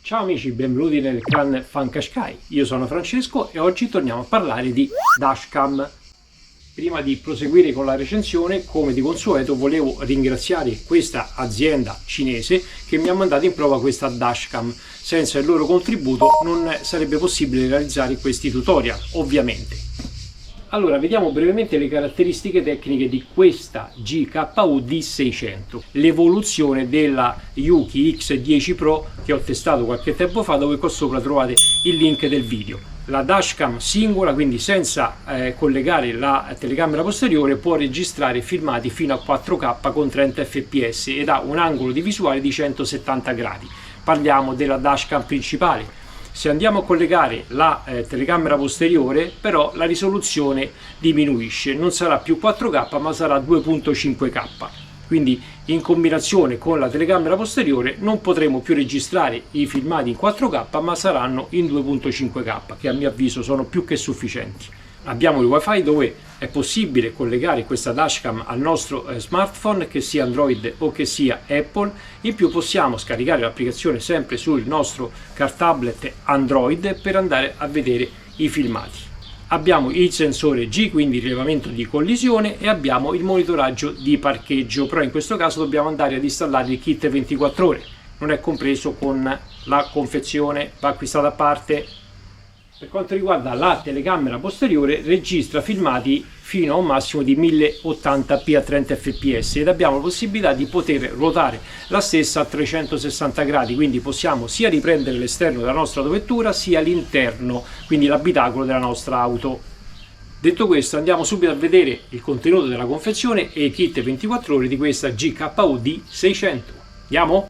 Ciao amici, benvenuti nel clan Fancasky. Io sono Francesco e oggi torniamo a parlare di dashcam. Prima di proseguire con la recensione, come di consueto, volevo ringraziare questa azienda cinese che mi ha mandato in prova questa dashcam. Senza il loro contributo non sarebbe possibile realizzare questi tutorial, ovviamente. Allora, vediamo brevemente le caratteristiche tecniche di questa GKU D600, l'evoluzione della Yuki X10 Pro che ho testato qualche tempo fa, dove qua sopra trovate il link del video. La dashcam singola, quindi senza collegare la telecamera posteriore, può registrare filmati fino a 4K con 30 fps ed ha un angolo di visuale di 170 gradi. Parliamo della dashcam principale. Se andiamo a collegare la telecamera posteriore, però la risoluzione diminuisce, non sarà più 4K ma sarà 2.5K. Quindi in combinazione con la telecamera posteriore non potremo più registrare i filmati in 4K ma saranno in 2.5K, che a mio avviso sono più che sufficienti. Abbiamo il wifi dove è possibile collegare questa dashcam al nostro smartphone, che sia Android o che sia Apple. In più possiamo scaricare l'applicazione sempre sul nostro car tablet Android per andare a vedere i filmati. Abbiamo il sensore G, quindi rilevamento di collisione, e abbiamo il monitoraggio di parcheggio, però in questo caso dobbiamo andare ad installare il kit 24 ore, non è compreso con la confezione, va acquistato a parte. Per quanto riguarda la telecamera posteriore, registra filmati fino a un massimo di 1080p a 30 fps ed abbiamo la possibilità di poter ruotare la stessa a 360 gradi, quindi possiamo sia riprendere l'esterno della nostra autovettura sia l'interno, quindi l'abitacolo della nostra auto. Detto questo, andiamo subito a vedere il contenuto della confezione e i kit 24 ore di questa GKU D600. Andiamo?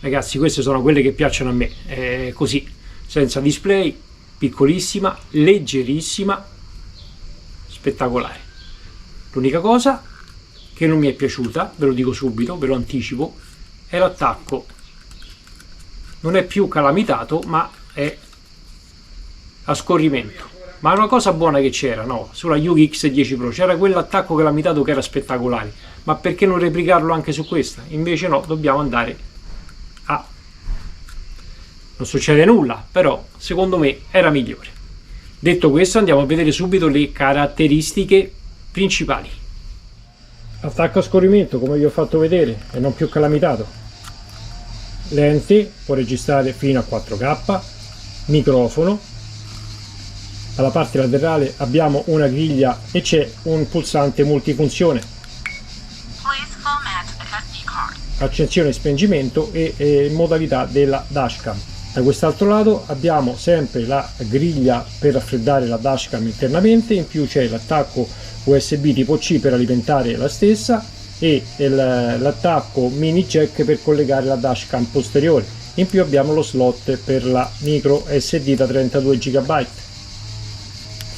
Ragazzi, queste sono quelle che piacciono a me, così, senza display, piccolissima, leggerissima, spettacolare. L'unica cosa che non mi è piaciuta, ve lo dico subito, ve lo anticipo, è l'attacco. Non è più calamitato ma è a scorrimento. Ma è una cosa buona che c'era, no? Sulla Yuki X10 Pro c'era quell'attacco calamitato che era spettacolare, ma perché non replicarlo anche su questa? Invece no, dobbiamo andare a... non succede nulla, però secondo me era migliore. Detto questo, andiamo a vedere subito le caratteristiche principali. Attacco a scorrimento, come vi ho fatto vedere, è non più calamitato. Lente, può registrare fino a 4K. Microfono. Alla parte laterale abbiamo una griglia e c'è un pulsante multifunzione. Accensione e spengimento e modalità della dashcam. Da quest'altro lato abbiamo sempre la griglia per raffreddare la dashcam internamente, in più c'è l'attacco USB tipo C per alimentare la stessa e l'attacco mini jack per collegare la dashcam posteriore. In più abbiamo lo slot per la micro SD da 32 GB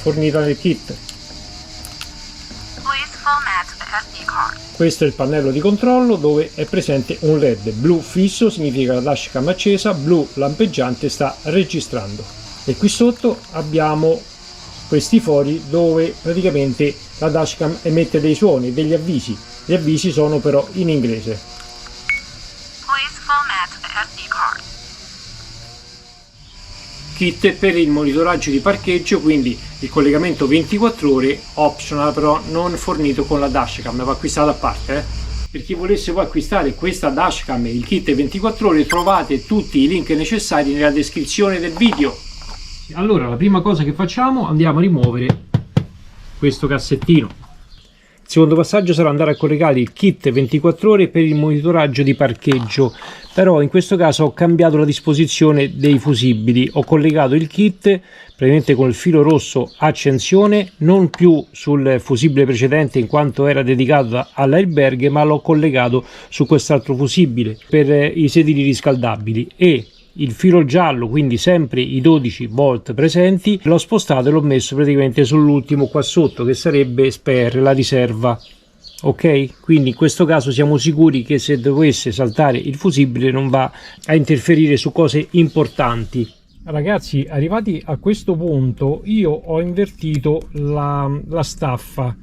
fornita nel kit. Questo è il pannello di controllo dove è presente un LED blu fisso, significa la dashcam accesa, blu lampeggiante sta registrando. E qui sotto abbiamo questi fori dove praticamente la dashcam emette dei suoni, degli avvisi. Gli avvisi sono però in inglese. Kit per il monitoraggio di parcheggio, quindi il collegamento 24 ore optional, però non fornito con la dashcam, va acquistato a parte. Per chi volesse poi acquistare questa dashcam e il kit 24 ore, trovate tutti i link necessari nella descrizione del video. Allora, la prima cosa che facciamo, andiamo a rimuovere questo cassettino. Il secondo passaggio sarà andare a collegare il kit 24 ore per il monitoraggio di parcheggio, però in questo caso ho cambiato la disposizione dei fusibili. Ho collegato il kit praticamente con il filo rosso accensione, non più sul fusibile precedente in quanto era dedicato all'airbag, ma l'ho collegato su quest'altro fusibile per i sedili riscaldabili, e il filo giallo, quindi sempre i 12 volt presenti, l'ho spostato e l'ho messo praticamente sull'ultimo qua sotto, che sarebbe spare, la riserva. Ok, quindi in questo caso siamo sicuri che se dovesse saltare il fusibile non va a interferire su cose importanti. Ragazzi, arrivati a questo punto io ho invertito la staffa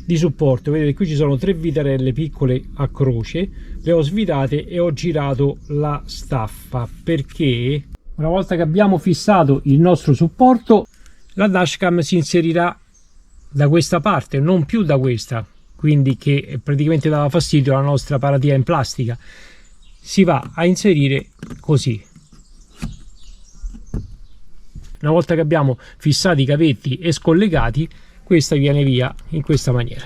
di supporto. Vedete, qui ci sono 3 vitarelle piccole a croce, le ho svitate e ho girato la staffa, perché una volta che abbiamo fissato il nostro supporto, la dashcam si inserirà da questa parte, non più da questa, quindi che praticamente dava fastidio alla nostra paratia in plastica. Si va a inserire così. Una volta che abbiamo fissato i cavetti e scollegati, questa viene via in questa maniera.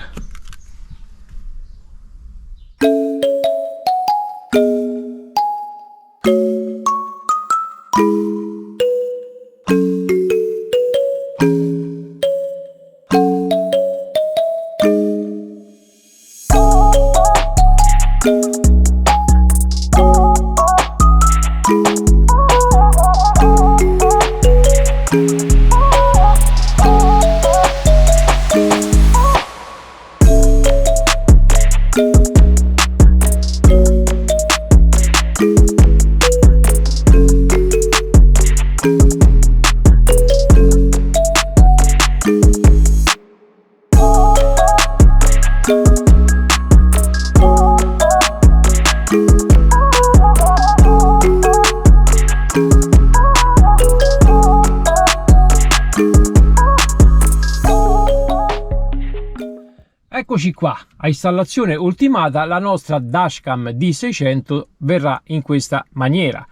Eccoci qua, a installazione ultimata, la nostra dashcam D600 verrà in questa maniera.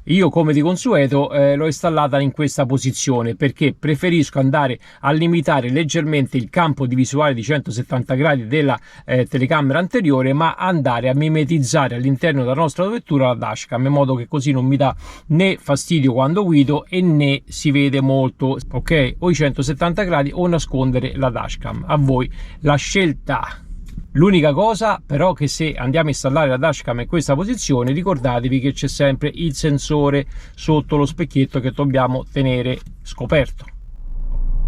Io, come di consueto, l'ho installata in questa posizione perché preferisco andare a limitare leggermente il campo di visuale di 170 gradi della telecamera anteriore, ma andare a mimetizzare all'interno della nostra vettura la dashcam, in modo che così non mi dà né fastidio quando guido e né si vede molto, ok? O i 170 gradi o nascondere la dashcam. A voi la scelta. L'unica cosa però, che se andiamo a installare la dashcam in questa posizione, ricordatevi che c'è sempre il sensore sotto lo specchietto che dobbiamo tenere scoperto.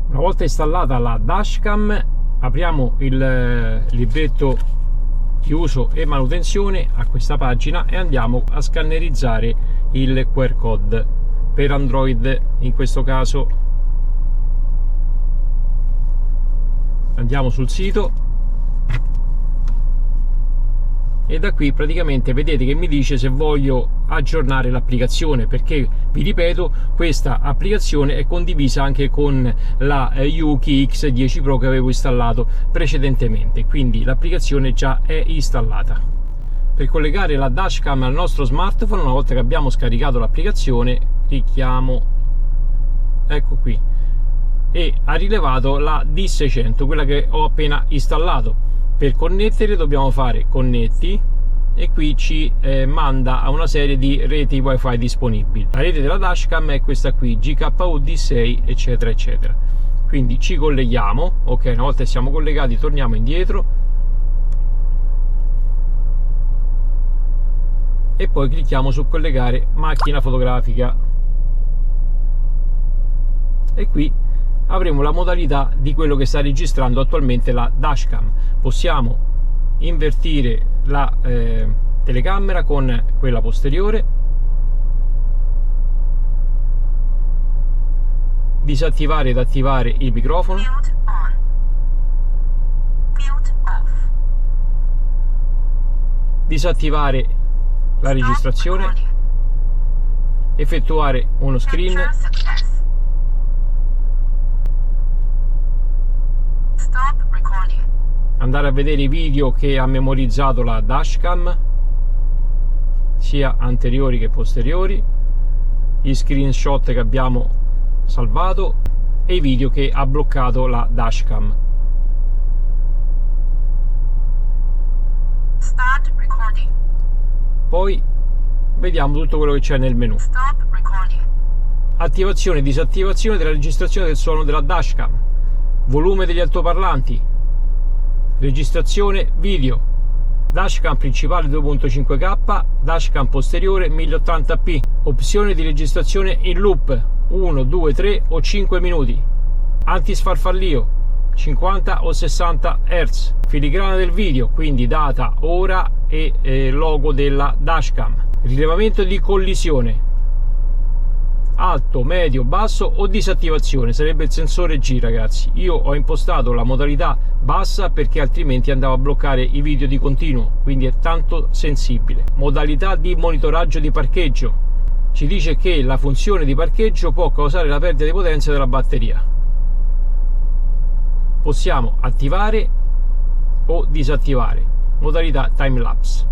Una volta installata la dashcam, apriamo il libretto di uso e manutenzione a questa pagina e andiamo a scannerizzare il QR code per Android. In questo caso andiamo sul sito e da qui praticamente vedete che mi dice se voglio aggiornare l'applicazione, perché vi ripeto, questa applicazione è condivisa anche con la Yuki X10 Pro che avevo installato precedentemente, quindi l'applicazione già è installata. Per collegare la dashcam al nostro smartphone, una volta che abbiamo scaricato l'applicazione, clicchiamo, ecco qui, e ha rilevato la D600, quella che ho appena installato. Per connettere dobbiamo fare connetti e qui ci manda a una serie di reti wifi disponibili. La rete della dashcam è questa qui, GKUD6 eccetera eccetera. Quindi ci colleghiamo, ok, una volta che siamo collegati torniamo indietro e poi clicchiamo su collegare macchina fotografica e qui avremo la modalità di quello che sta registrando attualmente la dashcam. Possiamo invertire la telecamera con quella posteriore, disattivare ed attivare il microfono, disattivare la registrazione, effettuare uno screen, andare a vedere i video che ha memorizzato la dashcam, sia anteriori che posteriori, gli screenshot che abbiamo salvato e i video che ha bloccato la dashcam. Start recording. Poi vediamo tutto quello che c'è nel menu. Stop recording. Attivazione e disattivazione della registrazione del suono della dashcam, volume degli altoparlanti, registrazione video, dashcam principale 2.5K, dashcam posteriore 1080p, opzione di registrazione in loop 1, 2, 3 o 5 minuti, antisfarfallio 50 o 60 Hz, filigrana del video, quindi data, ora e logo della dashcam, rilevamento di collisione, alto, medio, basso o disattivazione, sarebbe il sensore G, ragazzi. Io ho impostato la modalità bassa perché altrimenti andava a bloccare i video di continuo, quindi è tanto sensibile. Modalità di monitoraggio di parcheggio, ci dice che la funzione di parcheggio può causare la perdita di potenza della batteria. Possiamo attivare o disattivare, modalità timelapse.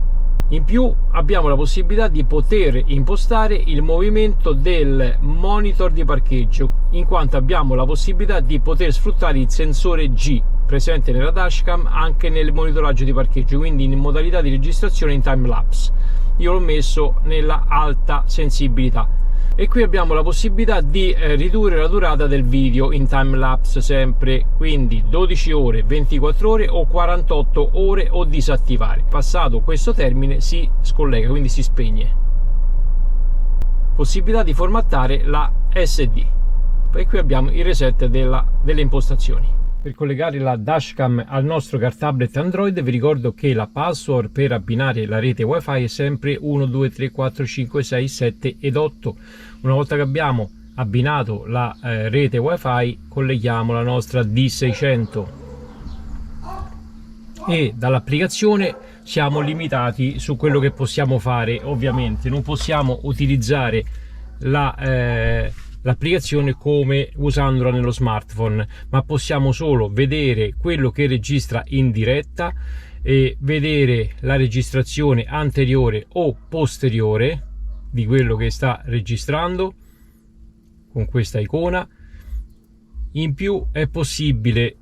In più abbiamo la possibilità di poter impostare il movimento del monitor di parcheggio, in quanto abbiamo la possibilità di poter sfruttare il sensore G presente nella dashcam anche nel monitoraggio di parcheggio, quindi in modalità di registrazione in timelapse. Io l'ho messo nella alta sensibilità. E qui abbiamo la possibilità di ridurre la durata del video in timelapse sempre, quindi 12 ore, 24 ore o 48 ore o disattivare. Passato questo termine si scollega, quindi si spegne. Possibilità di formattare la SD. E qui abbiamo il reset delle impostazioni. Per collegare la dashcam al nostro car tablet Android vi ricordo che la password per abbinare la rete wifi è sempre 1, 2, 3, 4, 5, 6, 7 ed 8. Una volta che abbiamo abbinato la rete wifi colleghiamo la nostra D600 e dall'applicazione siamo limitati su quello che possiamo fare. Ovviamente non possiamo utilizzare l'applicazione come usandola nello smartphone, ma possiamo solo vedere quello che registra in diretta e vedere la registrazione anteriore o posteriore di quello che sta registrando con questa icona. In più è possibile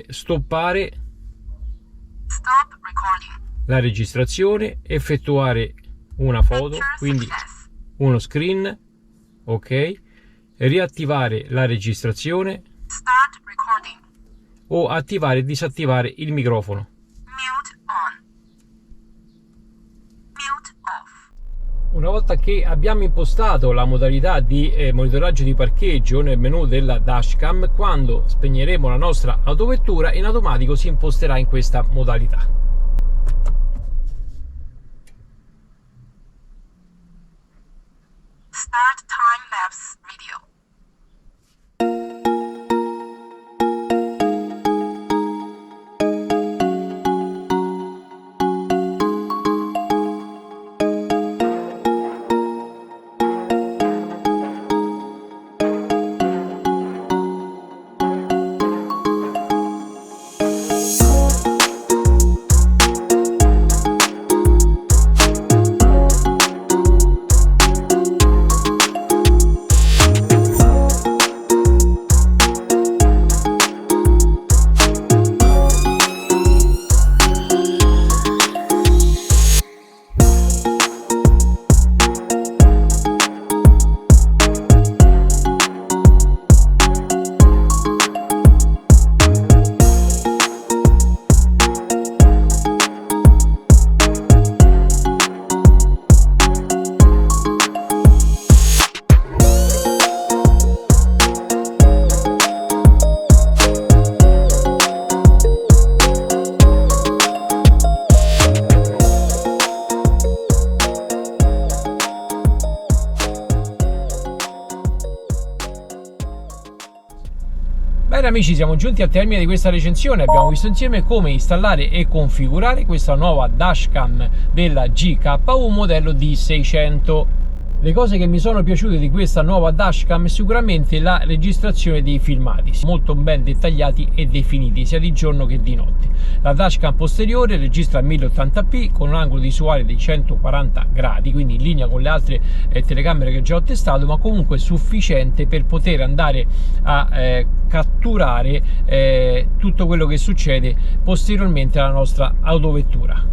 stoppare la registrazione, effettuare una foto, quindi uno screen, ok, riattivare la registrazione o attivare e disattivare il microfono. Una volta che abbiamo impostato la modalità di monitoraggio di parcheggio nel menu della dashcam, quando spegneremo la nostra autovettura in automatico si imposterà in questa modalità. Start time-lapse video. Bene amici, siamo giunti al termine di questa recensione. Abbiamo visto insieme come installare e configurare questa nuova dashcam della GKU modello D600. Le cose che mi sono piaciute di questa nuova dashcam è sicuramente la registrazione dei filmati, molto ben dettagliati e definiti sia di giorno che di notte. La dashcam posteriore registra a 1080p con un angolo visuale di 140 gradi, quindi in linea con le altre telecamere che già ho testato, ma comunque sufficiente per poter andare a catturare tutto quello che succede posteriormente alla nostra autovettura.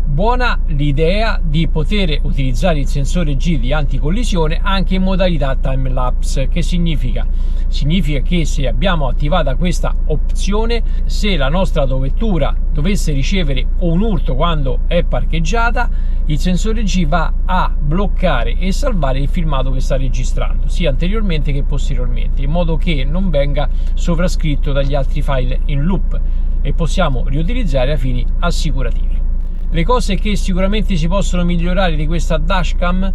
Buona l'idea di poter utilizzare il sensore G di anticollisione anche in modalità time lapse. Che significa? Significa che se abbiamo attivata questa opzione, se la nostra autovettura dovesse ricevere un urto quando è parcheggiata, il sensore G va a bloccare e salvare il filmato che sta registrando, sia anteriormente che posteriormente, in modo che non venga sovrascritto dagli altri file in loop e possiamo riutilizzare a fini assicurativi. Le cose che sicuramente si possono migliorare di questa dashcam,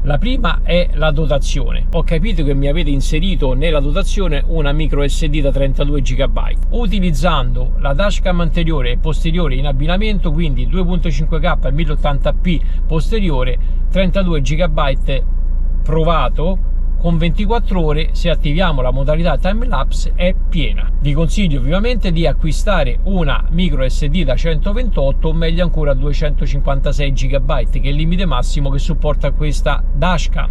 la prima è la dotazione. Ho capito che mi avete inserito nella dotazione una micro SD da 32 GB. Utilizzando la dashcam anteriore e posteriore in abbinamento, quindi 2.5K e 1080p posteriore, 32 GB provato, con 24 ore, se attiviamo la modalità time lapse, è piena. Vi consiglio vivamente di acquistare una micro SD da 128 o meglio ancora 256 GB, che è il limite massimo che supporta questa dashcam.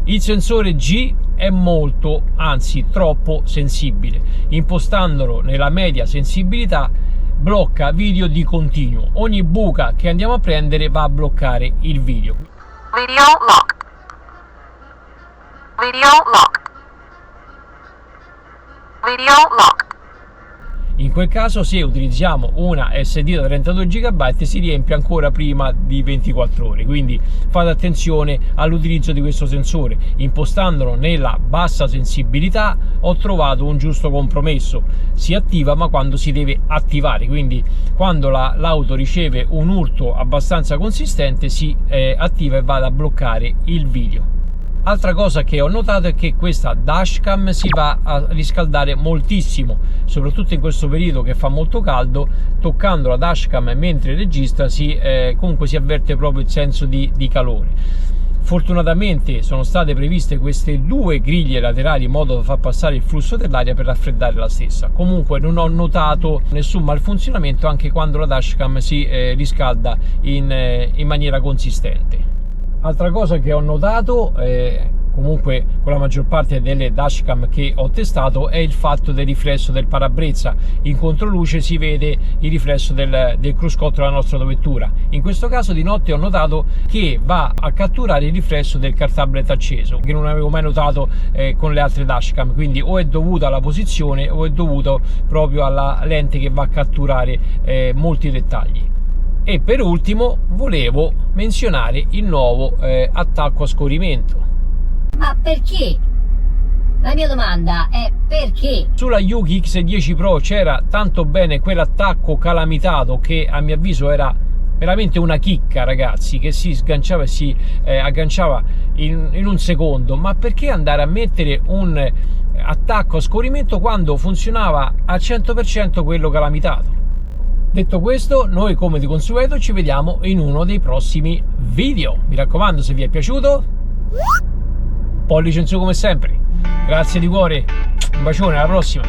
Il sensore G è molto, anzi troppo sensibile. Impostandolo nella media sensibilità blocca video di continuo. Ogni buca che andiamo a prendere va a bloccare il video. Video locked. Video locked. Video locked. In quel caso, se utilizziamo una SD da 32 GB, si riempie ancora prima di 24 ore, quindi fate attenzione all'utilizzo di questo sensore. Impostandolo nella bassa sensibilità ho trovato un giusto compromesso: si attiva ma quando si deve attivare, quindi quando l'auto riceve un urto abbastanza consistente si attiva e va a bloccare il video. Altra cosa che ho notato è che questa dashcam si va a riscaldare moltissimo, soprattutto in questo periodo che fa molto caldo. Toccando la dashcam mentre registra comunque si avverte proprio il senso di calore. Fortunatamente sono state previste queste due griglie laterali in modo da far passare il flusso dell'aria per raffreddare la stessa. Comunque non ho notato nessun malfunzionamento anche quando la dashcam si riscalda in maniera consistente. Altra cosa che ho notato, comunque con la maggior parte delle dashcam che ho testato, è il fatto del riflesso del parabrezza. In controluce si vede il riflesso del cruscotto della nostra autovettura. In questo caso di notte ho notato che va a catturare il riflesso del cartablet acceso, che non avevo mai notato con le altre dashcam, quindi o è dovuto alla posizione o è dovuto proprio alla lente che va a catturare molti dettagli. E per ultimo volevo menzionare il nuovo attacco a scorrimento. Ma perché? La mia domanda è perché? Sulla Yuki X10 Pro c'era tanto bene quell'attacco calamitato che a mio avviso era veramente una chicca, ragazzi, che si sganciava e si agganciava in un secondo. Ma perché andare a mettere un attacco a scorrimento quando funzionava al 100% quello calamitato? Detto questo, noi come di consueto ci vediamo in uno dei prossimi video. Mi raccomando, se vi è piaciuto, pollice in su come sempre. Grazie di cuore, un bacione, alla prossima.